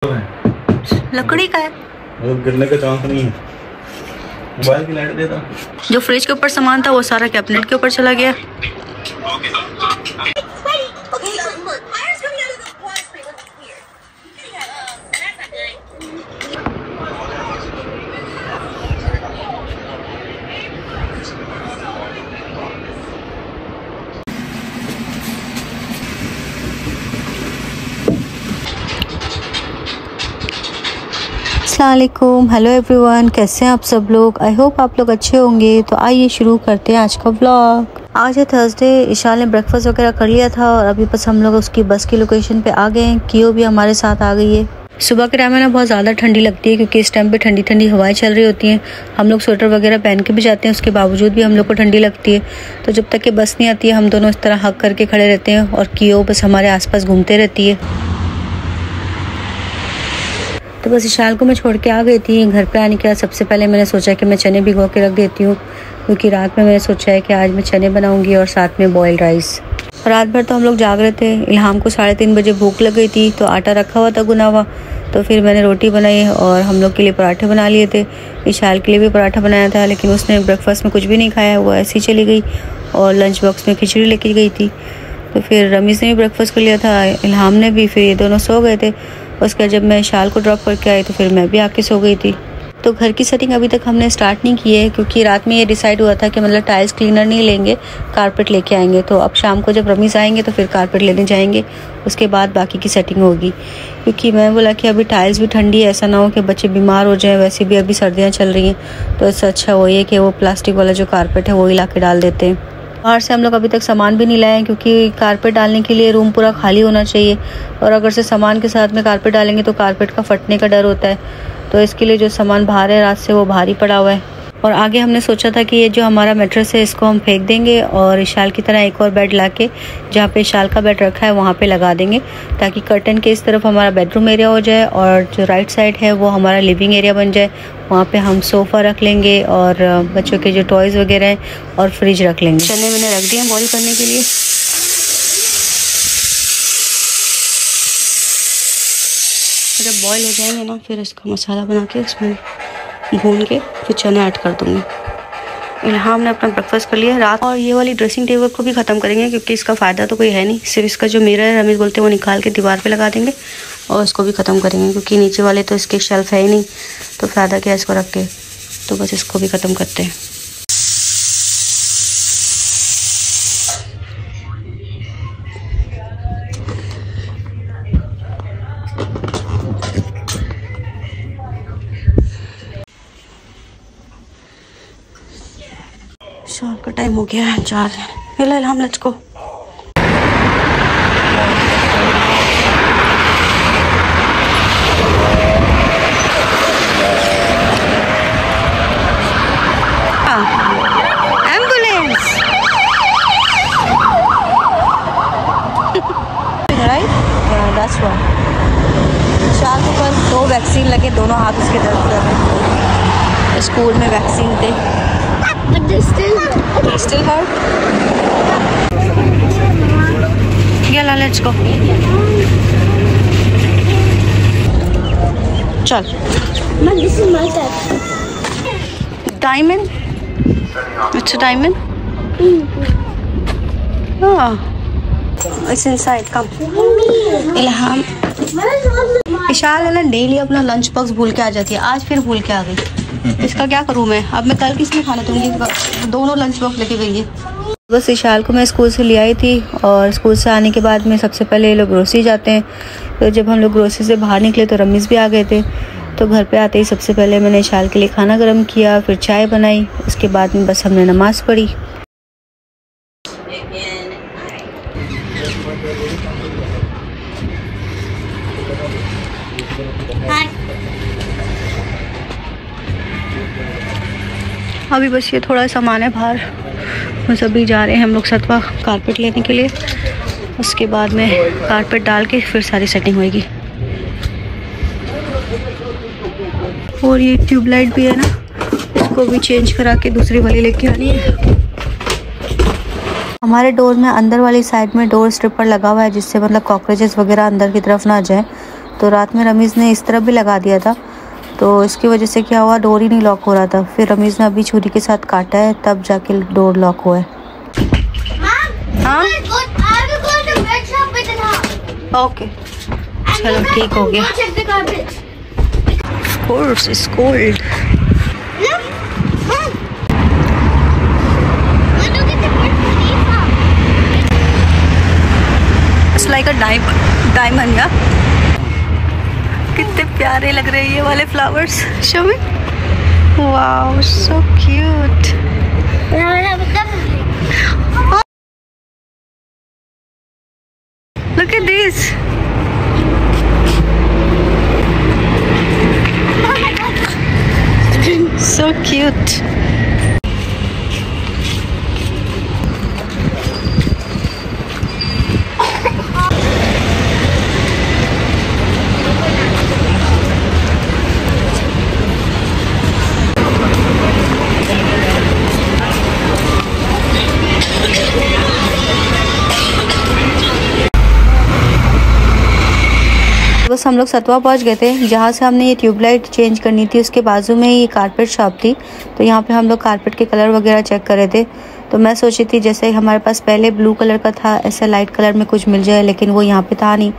लकड़ी का है, गिरने का चांस नहीं है। मोबाइल की लाइट दे दो। जो फ्रिज के ऊपर सामान था वो सारा कैबिनेट के ऊपर चला गया। अस्सलामुअलैकुम, हेलो एवरीवन, कैसे हैं आप सब लोग। आई होप आप लोग अच्छे होंगे। तो आइए शुरू करते हैं आज का व्लॉग। आज है थर्सडे। ईशान ने ब्रेकफास्ट वगैरह कर लिया था और अभी बस हम लोग उसकी बस की लोकेशन पे आ गए हैं। कियो भी हमारे साथ आ गई है। सुबह के टाइम में ना बहुत ज़्यादा ठंडी लगती है क्योंकि इस टाइम पे ठंडी ठंडी हवाएं चल रही होती हैं। हम लोग स्वेटर वगैरह पहन के भी जाते हैं, उसके बावजूद भी हम लोग को ठंडी लगती है। तो जब तक कि बस नहीं आती है हम दोनों इस तरह हक करके खड़े रहते हैं और कियो बस हमारे आसपास घूमते रहती है। तो बस ईशान को मैं छोड़ के आ गई थी। घर पे आने के बाद सबसे पहले मैंने सोचा कि मैं चने भिगो के रख देती हूँ क्योंकि रात में मैंने सोचा है कि आज मैं चने बनाऊंगी और साथ में बॉइल्ड राइस। रात भर तो हम लोग जाग रहे थे। इल्हाम को 3:30 बजे भूख लग गई थी तो आटा रखा हुआ था गुना हुआ, तो फिर मैंने रोटी बनाई और हम लोग के लिए पराठे बना लिए थे। ईशान के लिए भी पराठा बनाया था लेकिन उसने ब्रेकफास्ट में कुछ भी नहीं खाया, वो ऐसे ही चली गई और लंच बॉक्स में खिचड़ी लेके गई थी। तो फिर रमीज़ ने भी ब्रेकफास्ट कर लिया था, इल्हाम ने भी। फिर ये दोनों सो गए थे। उसके जब मैं शाल को ड्रॉप करके आई तो फिर मैं भी आके सो गई थी। तो घर की सेटिंग अभी तक हमने स्टार्ट नहीं की है क्योंकि रात में ये डिसाइड हुआ था कि मतलब टाइल्स क्लीनर नहीं लेंगे, कारपेट लेके आएंगे। तो अब शाम को जब रमीज़ आएंगे तो फिर कारपेट लेने जाएंगे, उसके बाद बाकी की सेटिंग होगी। क्योंकि मैं बोला कि अभी टाइल्स भी ठंडी है, ऐसा ना हो कि बच्चे बीमार हो जाएँ। वैसे भी अभी सर्दियाँ चल रही हैं तो इससे अच्छा वही है कि वो प्लास्टिक वाला जो कारपेट है वही ला के डाल देते हैं। बाहर से हम लोग अभी तक सामान भी नहीं लाए हैं क्योंकि कारपेट डालने के लिए रूम पूरा खाली होना चाहिए और अगर से सामान के साथ में कारपेट डालेंगे तो कारपेट का फटने का डर होता है। तो इसके लिए जो सामान बाहर है रात से वो बाहर ही पड़ा हुआ है। और आगे हमने सोचा था कि ये जो हमारा मैट्रेस है इसको हम फेंक देंगे और इशाल की तरह एक और बेड लाके जहाँ पे इशाल का बेड रखा है वहाँ पे लगा देंगे ताकि कर्टन के इस तरफ हमारा बेडरूम एरिया हो जाए और जो राइट साइड है वो हमारा लिविंग एरिया बन जाए। वहाँ पे हम सोफ़ा रख लेंगे और बच्चों के जो टॉयज़ वगैरह हैं और फ्रिज रख लेंगे। चने मैंने रख दिए बॉईल करने के लिए। जब बॉईल हो जाएंगे ना फिर इसका मसाला बना के उसमें भून के फिर चने ऐड कर दूँगी। इल्हाम ने अपना ब्रेकफास्ट कर लिया रात। और ये वाली ड्रेसिंग टेबल को भी ख़त्म करेंगे क्योंकि इसका फ़ायदा तो कोई है नहीं, सिर्फ इसका जो मिरर है रमीज़ बोलते हैं वो निकाल के दीवार पे लगा देंगे और इसको भी ख़त्म करेंगे क्योंकि नीचे वाले तो इसके शेल्फ है ही नहीं, तो फ़ायदा क्या इसको रख के। तो बस इसको भी ख़त्म करते हैं। शाम का टाइम हो गया है 4। Hello Ilham, let's go. Ambulance right, that's what. शाल को बस 2 वैक्सीन लगे, दोनों हाथ उसके दर्द कर रहे। स्कूल में वैक्सीन थे। But they still hurt? Yeah, let's go. चल। Mom, this is my dad. Diamond? It's a diamond? Oh. It's inside. Come. इल्हाम। Ishal है ना डेली अपना लंच बॉक्स भूल के आ जाती है, आज फिर भूल के आ गई। इसका क्या करूँ मैं अब। मैं कल किसमें खाना दूँगी, दोनों लंच बॉक्स लेके गई है। बस इशाल को मैं स्कूल से ले आई थी और स्कूल से आने के बाद में सबसे पहले ये लोग ग्रोसरी जाते हैं। तो जब हम लोग ग्रोसरी से बाहर निकले तो रमीज़ भी आ गए थे। तो घर पे आते ही सबसे पहले मैंने इशाल के लिए खाना गर्म किया, फिर चाय बनाई, उसके बाद में बस हमने नमाज़ पढ़ी। अभी बस ये थोड़ा सामान है बाहर, बस अभी जा रहे हैं हम लोग सतवा कारपेट लेने के लिए। उसके बाद में कारपेट डाल के फिर सारी सेटिंग होएगी। और ये ट्यूबलाइट भी है ना, इसको भी चेंज करा के दूसरी वाली लेके आनी है। हमारे डोर में अंदर वाली साइड में डोर स्ट्रिपर लगा हुआ है जिससे मतलब कॉकरोचेस वगैरह अंदर की तरफ ना जाए। तो रात में रमीज़ ने इस तरफ भी लगा दिया था, तो इसकी वजह से क्या हुआ, डोर ही नहीं लॉक हो रहा था। फिर रमीज़ ने अभी छुरी के साथ काटा है, तब जाके डोर लॉक हुआ है। हाँ ओके, चलो ठीक हो गया। Of course, it's cold. It's like a diamond, yeah? कितने प्यारे लग रहे हैं ये वाले flowers. Show me. Wow, so cute. Look at this. So cute. बस हम लोग सतवा पहुंच गए थे, जहाँ से हमने ये ट्यूबलाइट चेंज करनी थी। उसके बाजू में ही कारपेट शॉप थी, तो यहाँ पे हम लोग कारपेट के कलर वगैरह चेक कर रहे थे। तो मैं सोची थी जैसे हमारे पास पहले ब्लू कलर का था, ऐसा लाइट कलर में कुछ मिल जाए, लेकिन वो यहाँ पे था नहीं।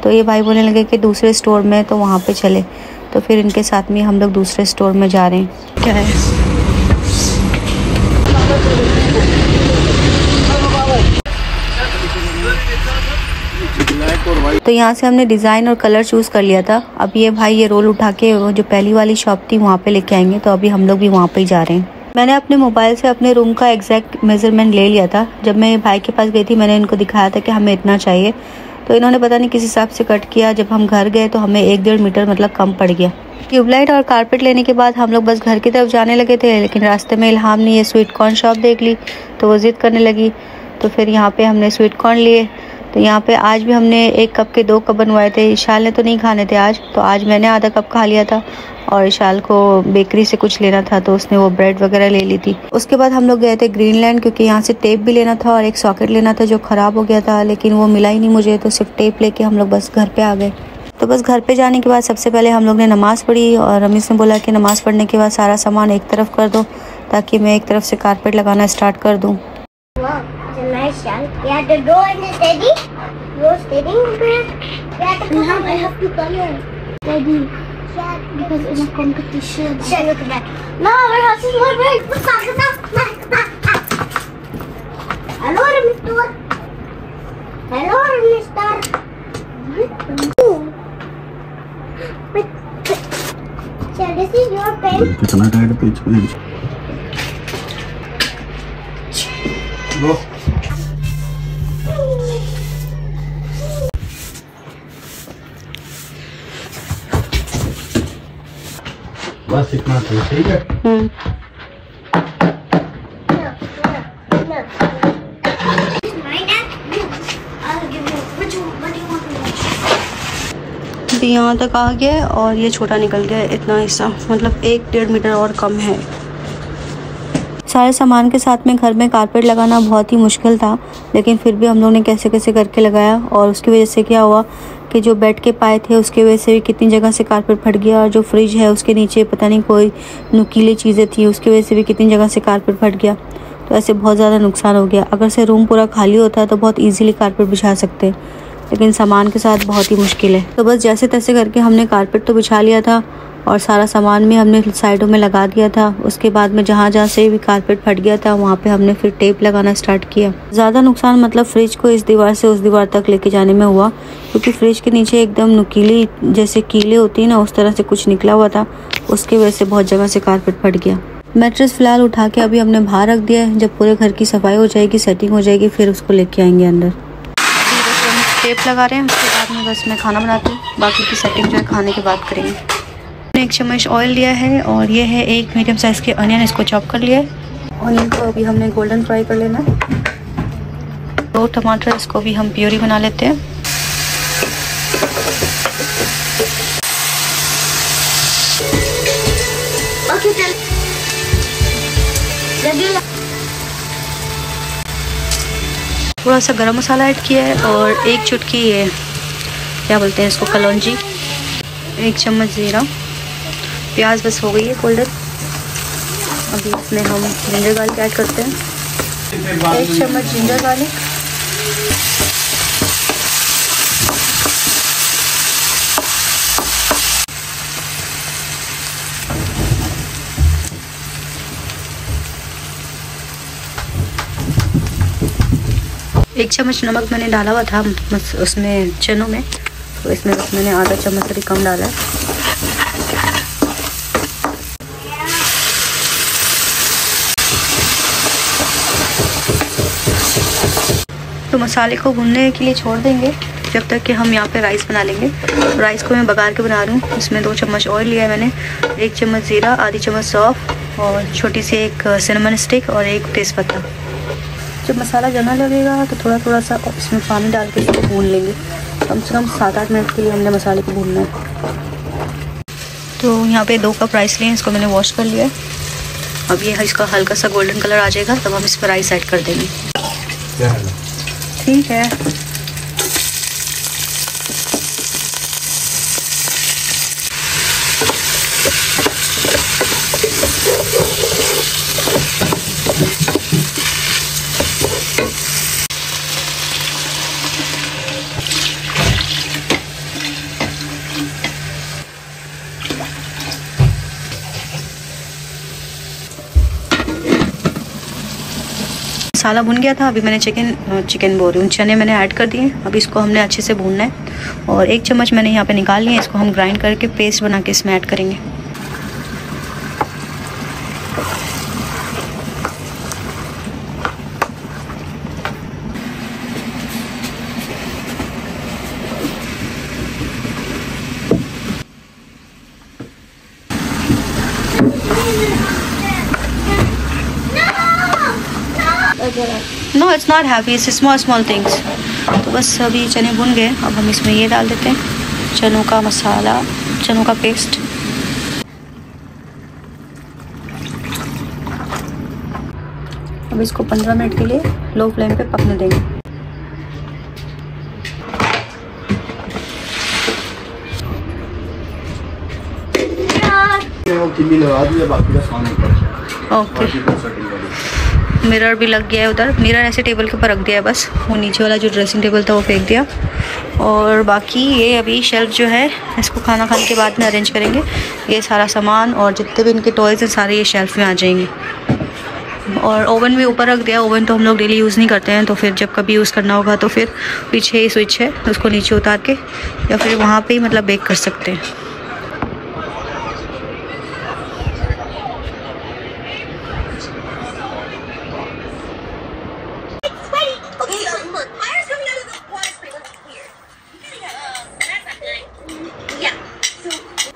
तो ये भाई बोलने लगे कि दूसरे स्टोर में, तो वहाँ पे चले। तो फिर इनके साथ में हम लोग दूसरे स्टोर में जा रहे हैं। क्या है तो यहाँ से हमने डिज़ाइन और कलर चूज़ कर लिया था। अब ये भाई ये रोल उठा के वो जो पहली वाली शॉप थी वहाँ पे लेके आएंगे, तो अभी हम लोग भी वहाँ पे ही जा रहे हैं। मैंने अपने मोबाइल से अपने रूम का एग्जैक्ट मेज़रमेंट ले लिया था। जब मैं भाई के पास गई थी, मैंने इनको दिखाया था कि हमें इतना चाहिए, तो इन्होंने पता नहीं किस हिसाब से कट किया। जब हम घर गए तो हमें 1-1.5 मीटर मतलब कम पड़ गया। ट्यूबलाइट और कारपेट लेने के बाद हम लोग बस घर की तरफ जाने लगे थे, लेकिन रास्ते में इल्हाम ने ये स्वीट कॉर्न शॉप देख ली, तो वो ज़िद करने लगी। तो फिर यहाँ पे हमने स्वीट कॉर्न लिए। तो यहाँ पे आज भी हमने 1 कप के 2 कप बनवाए थे। इशाल ने तो नहीं खाने थे आज, तो आज मैंने आधा कप खा लिया था, और इशाल को बेकरी से कुछ लेना था, तो उसने वो ब्रेड वगैरह ले ली थी। उसके बाद हम लोग गए थे ग्रीनलैंड, क्योंकि यहाँ से टेप भी लेना था और एक सॉकेट लेना था जो ख़राब हो गया था, लेकिन वो मिला ही नहीं मुझे। तो सिर्फ टेप लेके हम लोग बस घर पे आ गए। तो बस घर पे जाने के बाद सबसे पहले हम लोग ने नमाज़ पढ़ी, और रमीज़ ने बोला कि नमाज़ पढ़ने के बाद सारा सामान एक तरफ कर दो, ताकि मैं एक तरफ से कारपेट लगाना स्टार्ट कर दूँ। Nice shell. Yeah, the roll is steady. Roll steady. Yeah, I have to color steady. Yeah, because in a competition. Yeah, look at that. No, our house is more big. Hello, Mister. Hello, Mister. So this is your pen. कितना tight page पे? लो। बस इतना ठीक है। अभी यहाँ तक आ गया और ये छोटा निकल गया, इतना हिस्सा मतलब 1-1.5 मीटर और कम है। सारे सामान के साथ में घर में कारपेट लगाना बहुत ही मुश्किल था, लेकिन फिर भी हम लोग ने कैसे कैसे करके लगाया। और उसकी वजह से क्या हुआ कि जो बेड के पाए थे उसके वजह से भी कितनी जगह से कारपेट फट गया, और जो फ्रिज है उसके नीचे पता नहीं कोई नुकीली चीज़ें थी, उसकी वजह से भी कितनी जगह से कारपेट फट गया। तो ऐसे बहुत ज़्यादा नुकसान हो गया। अगर से रूम पूरा खाली होता है तो बहुत ईजीली कारपेट बिछा सकते, लेकिन सामान के साथ बहुत ही मुश्किल है। तो बस जैसे तैसे करके हमने कारपेट तो बिछा लिया था, और सारा सामान भी हमने साइडों में लगा दिया था। उसके बाद में जहाँ जहाँ से भी कारपेट फट गया था वहाँ पे हमने फिर टेप लगाना स्टार्ट किया। ज़्यादा नुकसान मतलब फ्रिज को इस दीवार से उस दीवार तक लेके जाने में हुआ, क्योंकि फ्रिज के नीचे एकदम नुकीली जैसे कीले होती है ना, उस तरह से कुछ निकला हुआ था। उसकी वजह से बहुत जगह से कारपेट फट गया। मैट्रेस फ़िलहाल उठा के अभी हमने बाहर रख दिया है। जब पूरे घर की सफाई हो जाएगी, सेटिंग हो जाएगी, फिर उसको लेके आएंगे अंदर। टेप लगा रहे हैं, उसके बाद में बस मैं खाना बनाती हूँ, बाकी की सेटिंग जो है खाने के बाद करेंगे। मैंने 1 चम्मच ऑयल लिया है, और ये है 1 मीडियम साइज़ के अनियन, इसको चॉप कर लिया है। ऑनियन को अभी हमने गोल्डन फ्राई कर लेना है। 2 टमाटर, इसको भी हम प्यूरी बना लेते हैं। थोड़ा सा गरम मसाला ऐड किया है, और 1 चुटकी ये क्या बोलते हैं इसको, कलौंजी, 1 चम्मच जीरा, प्याज बस हो गई है गोल्डन। अभी इसमें हम जिंजर गार्लिक ऐड करते हैं, 1 चम्मच जिंजर गार्लिक, एक चम्मच नमक मैंने डाला हुआ था उसमें चनों में, तो इसमें बस मैंने आधा चम्मच से भी कम डाला है। तो मसाले को भूनने के लिए छोड़ देंगे जब तक कि हम यहाँ पे राइस बना लेंगे। तो राइस को मैं बघार के बना रही हूँ। इसमें 2 चम्मच ऑयल लिया है मैंने, 1 चम्मच ज़ीरा, आधी चम्मच सौंफ और छोटी सी एक सिनेमन स्टिक और 1 तेज़पत्ता। जब मसाला जलने लगेगा तो थोड़ा थोड़ा सा इसमें पानी डाल के इसको भून लेंगे। कम से कम 7-8 मिनट के लिए हमने मसाले को भूनना है। तो यहाँ पे 2 कप राइस लिए, इसको मैंने वॉश कर लिया है। अब ये इसका हल्का सा गोल्डन कलर आ जाएगा तब हम इस पर राइस ऐड कर देंगे। ठीक है, मसाला भुन गया था। अभी मैंने चिकन बोल रही हूँ, चने मैंने ऐड कर दिए। अभी इसको हमने अच्छे से भूनना है और 1 चम्मच मैंने यहाँ पे निकाल लिया है। इसको हम ग्राइंड करके पेस्ट बना के इसमें ऐड करेंगे। No it's not heavy, it's small things. तो बस अभी चने भुन गए। अब हम इसमें ये डाल देते हैं, चनों का मसाला, चनों का पेस्ट। अब इसको 15 मिनट के लिए लो फ्लेम पे पकने देंगे। ओके, मिरर भी लग गया है उधर। मिरर ऐसे टेबल के ऊपर रख दिया है, बस वो नीचे वाला जो ड्रेसिंग टेबल था वो फेंक दिया। और बाकी ये अभी शेल्फ जो है इसको खाना खाने के बाद में अरेंज करेंगे। ये सारा सामान और जितने भी इनके टॉयज़ हैं सारे ये शेल्फ में आ जाएंगे। और ओवन भी ऊपर रख दिया। ओवन तो हम लोग डेली यूज़ नहीं करते हैं, तो फिर जब कभी यूज़ करना होगा तो फिर पीछे ही स्विच है, उसको नीचे उतार के या फिर वहाँ पर ही मतलब बेक कर सकते हैं।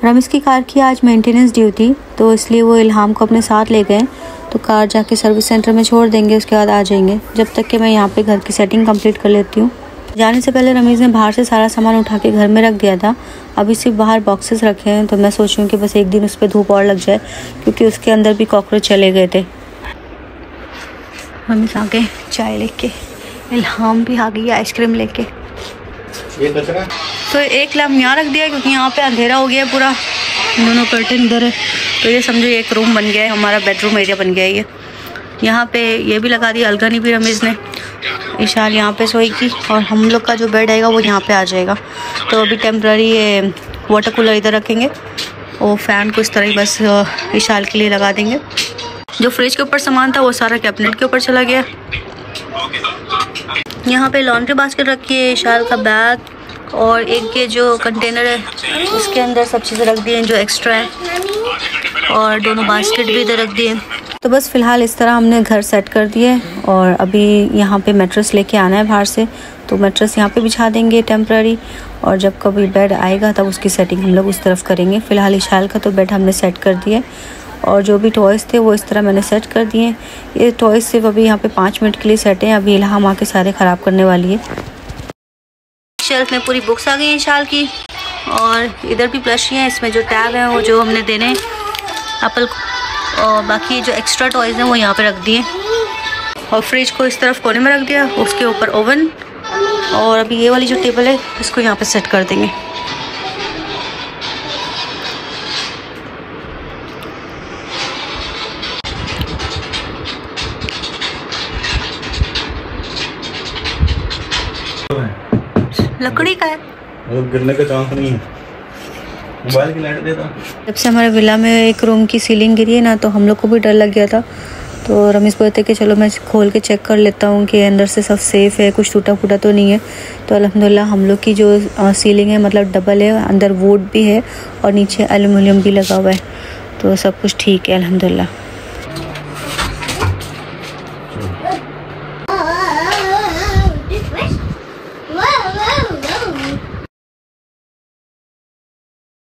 रमीज़ की कार की आज मेंटेनेंस ड्यू थी, तो इसलिए वो इल्हाम को अपने साथ ले गए। तो कार जाके सर्विस सेंटर में छोड़ देंगे, उसके बाद आ जाएंगे। जब तक कि मैं यहाँ पे घर की सेटिंग कंप्लीट कर लेती हूँ। जाने से पहले रमीज़ ने बाहर से सारा सामान उठा के घर में रख दिया था। अभी सिर्फ बाहर बॉक्सेस रखे हैं, तो मैं सोच रही हूँ कि बस एक दिन उस पर धूप और लग जाए, क्योंकि उसके अंदर भी कॉकरोच चले गए थे। रमीज़ आ गए चाय लेके, इल्हाम भी आ गई आइसक्रीम लेके। तो एक लैम्प यहाँ रख दिया क्योंकि यहाँ पे अंधेरा हो गया है पूरा। दोनों कर्टन इधर है, तो ये समझो एक रूम बन गया है, हमारा बेडरूम एरिया बन गया है ये। यहाँ पे ये भी लगा दिया अलगनी भी रमीज़ ने। इशाल यहाँ पे सोएगी और हम लोग का जो बेड आएगा वो यहाँ पे आ जाएगा। तो अभी टेम्प्ररी ये वाटर कूलर इधर रखेंगे और फ़ैन को इस तरह ही बस इशाल के लिए लगा देंगे। जो फ्रिज के ऊपर सामान था वो सारा कैबिनेट के ऊपर चला गया। यहाँ पे लॉन्ड्री बास्केट रखी है, इशाल का बैग और एक ये जो कंटेनर है उसके अंदर सब चीज़ें रख दी हैं जो एक्स्ट्रा है, और दोनों बास्केट भी इधर रख दिए। तो बस फ़िलहाल इस तरह हमने घर सेट कर दिए और अभी यहाँ पे मैट्रेस लेके आना है बाहर से, तो मैट्रेस यहाँ पे बिछा देंगे टेम्प्ररी, और जब कभी बेड आएगा तब उसकी सेटिंग हम लोग उस तरफ करेंगे। फ़िलहाल इशाल का तो बेड हमने सेट कर दिया और जो भी टॉयज़ थे वो इस तरह मैंने सेट कर दिए। ये टॉयज़ सिर्फ अभी यहाँ पे 5 मिनट के लिए सेट हैं, अभी इल्हाम आके सारे ख़राब करने वाली है। शेल्फ में पूरी बुक्स आ गई हैं इशाल की, और इधर भी प्लशी हैं, इसमें जो टैग हैं वो जो हमने देने एप्पल को, और बाकी जो एक्स्ट्रा टॉयज़ हैं वो यहाँ पे रख दिए। और फ्रिज को इस तरफ कोने में रख दिया, उसके ऊपर ओवन, और अभी ये वाली जो टेबल है इसको यहाँ पे सेट कर देंगे। लकड़ी का है, वो गिरने का चांस नहीं है। मोबाइल की लाइट देता। जब से हमारे विला में एक रूम की सीलिंग गिरी है ना, तो हम लोग को भी डर लग गया था। तो रमेश बोलते कि चलो मैं खोल के चेक कर लेता हूँ कि अंदर से सब सेफ़ है, कुछ टूटा फूटा तो नहीं है। तो अल्हम्दुलिल्लाह हम लोग की जो सीलिंग है मतलब डबल है, अंदर वुड भी है और नीचे एल्युमिनियम भी लगा हुआ है, तो सब कुछ ठीक है अल्हम्दुलिल्लाह।